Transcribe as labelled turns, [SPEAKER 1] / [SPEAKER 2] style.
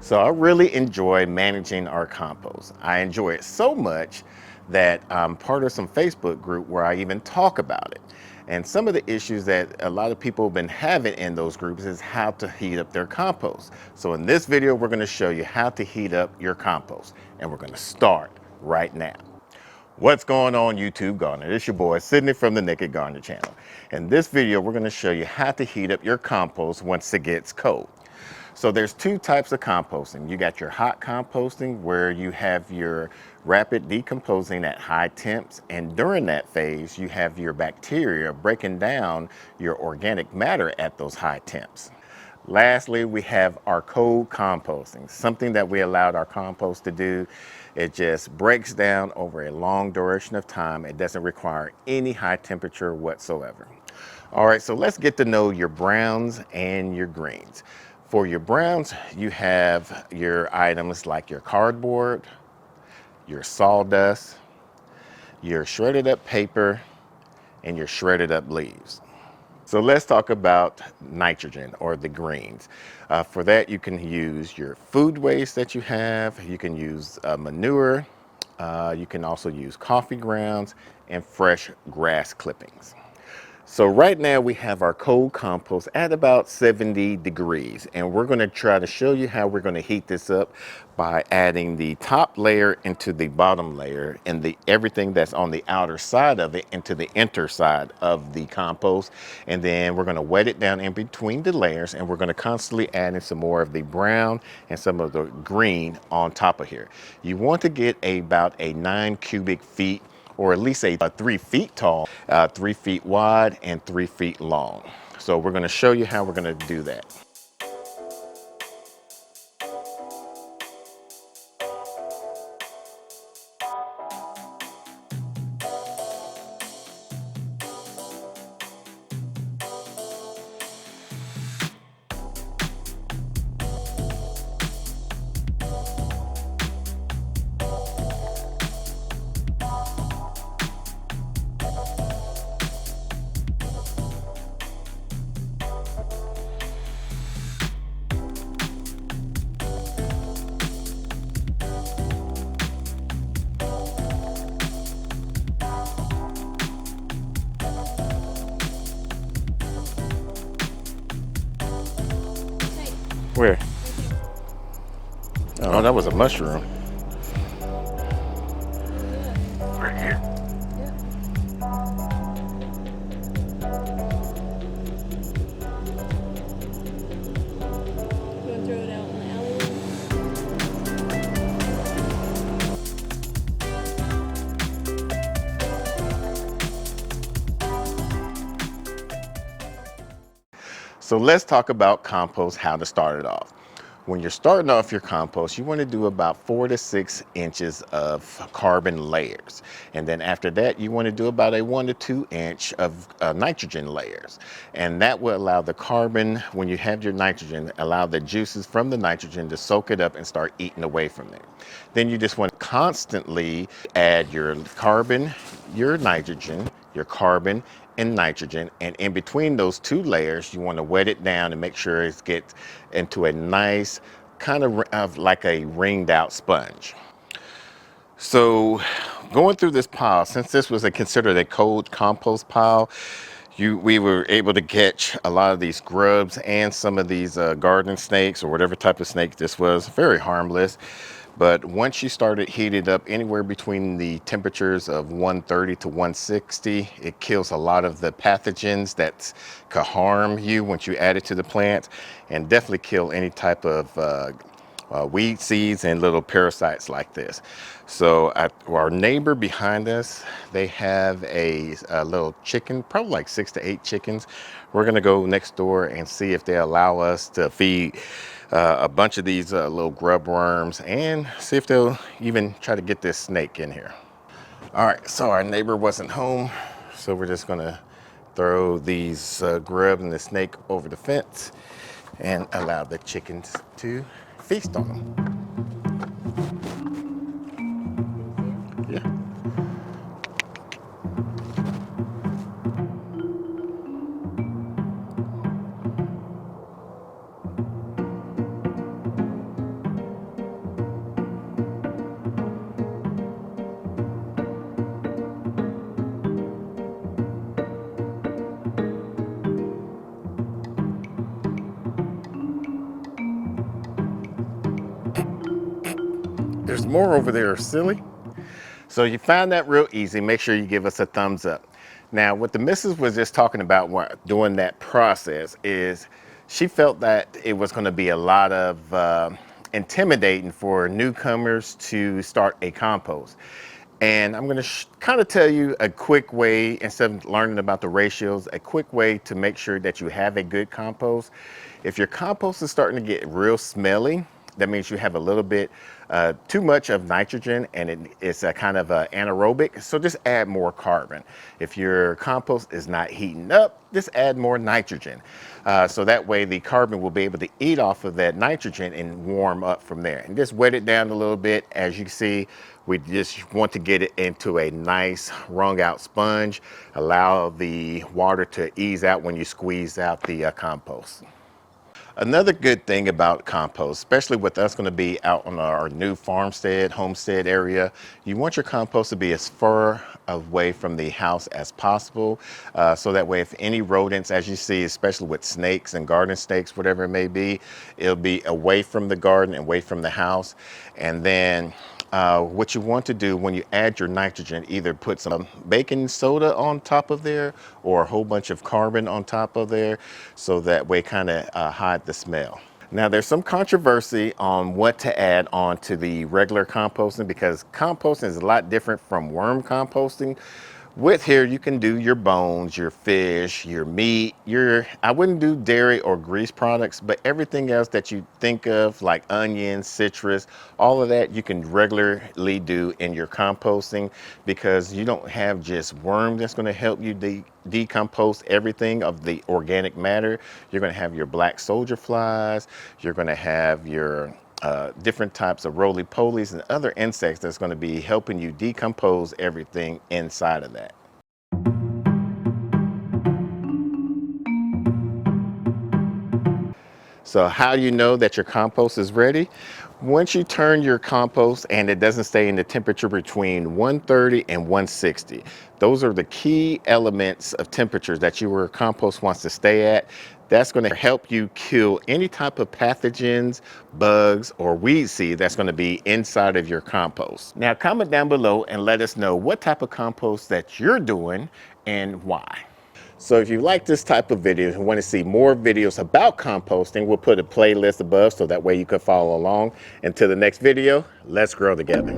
[SPEAKER 1] So I really enjoy managing our compost. I enjoy it so much that I'm part of some Facebook group where I even talk about it. And some of the issues that a lot of people have been having in those groups is how to heat up their compost. So in this video, we're going to show you how to heat up your compost. And we're going to start right now. What's going on, YouTube Gardener? It's your boy Sydney from the Nakid Gardener channel. In this video, we're going to show you how to heat up your compost once it gets cold. So there's two types of composting. You got your hot composting where you have your rapid decomposing at high temps, and during that phase you have your bacteria breaking down your organic matter at those high temps. Lastly, we have our cold composting, something that we allowed our compost to do. It just breaks down over a long duration of time. It doesn't require any high temperature whatsoever. All right, so let's get to know your browns and your greens. For your browns, you have your items like your cardboard, your sawdust, your shredded up paper, and your shredded up leaves. So let's talk about nitrogen, or the greens. For that, you can use your food waste that you have. You can use manure. You can also use coffee grounds and fresh grass clippings. So right now we have our cold compost at about 70 degrees, and we're going to try to show you how we're going to heat this up by adding the top layer into the bottom layer and everything that's on the outer side of it into the inner side of the compost. And then we're going to wet it down in between the layers, and we're going to constantly add in some more of the brown and some of the green on top of here. You want to get about a 9 cubic feet, or at least a 3 feet tall, 3 feet wide, and 3 feet long. So we're going to show you how we're going to do that. Where? Oh, that was a mushroom. Right here.
[SPEAKER 2] You want to throw it out in the alleyway?
[SPEAKER 1] So let's talk about compost, how to start it off. When you're starting off your compost, you want to do about 4 to 6 inches of carbon layers. And then after that, you want to do about a 1 to 2 inch of nitrogen layers. And that will allow the carbon, when you have your nitrogen, allow the juices from the nitrogen to soak it up and start eating away from it. Then you just want to constantly add your carbon, your nitrogen, your carbon, and nitrogen, and in between those two layers you want to wet it down and make sure it gets into a nice kind of like a ringed out sponge. So going through this pile, since this was considered a cold compost pile, we were able to catch a lot of these grubs and some of these garden snakes, or whatever type of snake this was. Very harmless. But once you started heated up anywhere between the temperatures of 130 to 160, it kills a lot of the pathogens that could harm you once you add it to the plant, and definitely kill any type of weed seeds and little parasites like this. So our neighbor behind us, they have a little chicken, probably like 6 to 8 chickens. We're gonna go next door and see if they allow us to feed a bunch of these little grub worms, and see if they'll even try to get this snake in here. All right, so our neighbor wasn't home, so we're just gonna throw these grubs and the snake over the fence and allow the chickens to feast on them. Yeah. there's more over there, silly. So you found that real easy. Make sure you give us a thumbs up. Now, what the missus was just talking about during that process is she felt that it was going to be a lot of intimidating for newcomers to start a compost. And I'm going to kind of tell you a quick way, instead of learning about the ratios, a quick way to make sure that you have a good compost. If your compost is starting to get real smelly, that means you have a little bit too much of nitrogen, and it's a kind of anaerobic, so just add more carbon. If your compost is not heating up, just add more nitrogen. So that way the carbon will be able to eat off of that nitrogen and warm up from there. And just wet it down a little bit. As you can see, we just want to get it into a nice wrung out sponge. Allow the water to ease out when you squeeze out the compost. Another good thing about compost, especially with us going to be out on our new farmstead, homestead area, you want your compost to be as far away from the house as possible. So that way, if any rodents, as you see, especially with snakes and garden snakes, whatever it may be, it'll be away from the garden, away from the house. And then what you want to do when you add your nitrogen, either put some baking soda on top of there or a whole bunch of carbon on top of there, so that way kind of hide the smell. Now, there's some controversy on what to add on to the regular composting, because composting is a lot different from worm composting. With here, you can do your bones, your fish, your meat, I wouldn't do dairy or grease products, but everything else that you think of, like onions, citrus, all of that you can regularly do in your composting, because you don't have just worm that's going to help you decompose everything of the organic matter. You're going to have your black soldier flies, you're going to have your different types of roly-polies and other insects that's going to be helping you decompose everything inside of that. So how do you know that your compost is ready? Once you turn your compost and it doesn't stay in the temperature between 130 and 160, those are the key elements of temperatures that your compost wants to stay at. That's going to help you kill any type of pathogens, bugs, or weed seed that's going to be inside of your compost. Now, comment down below and let us know what type of compost that you're doing and why. So if you like this type of video and want to see more videos about composting, we'll put a playlist above so that way you can follow along. Until the next video, let's grow together.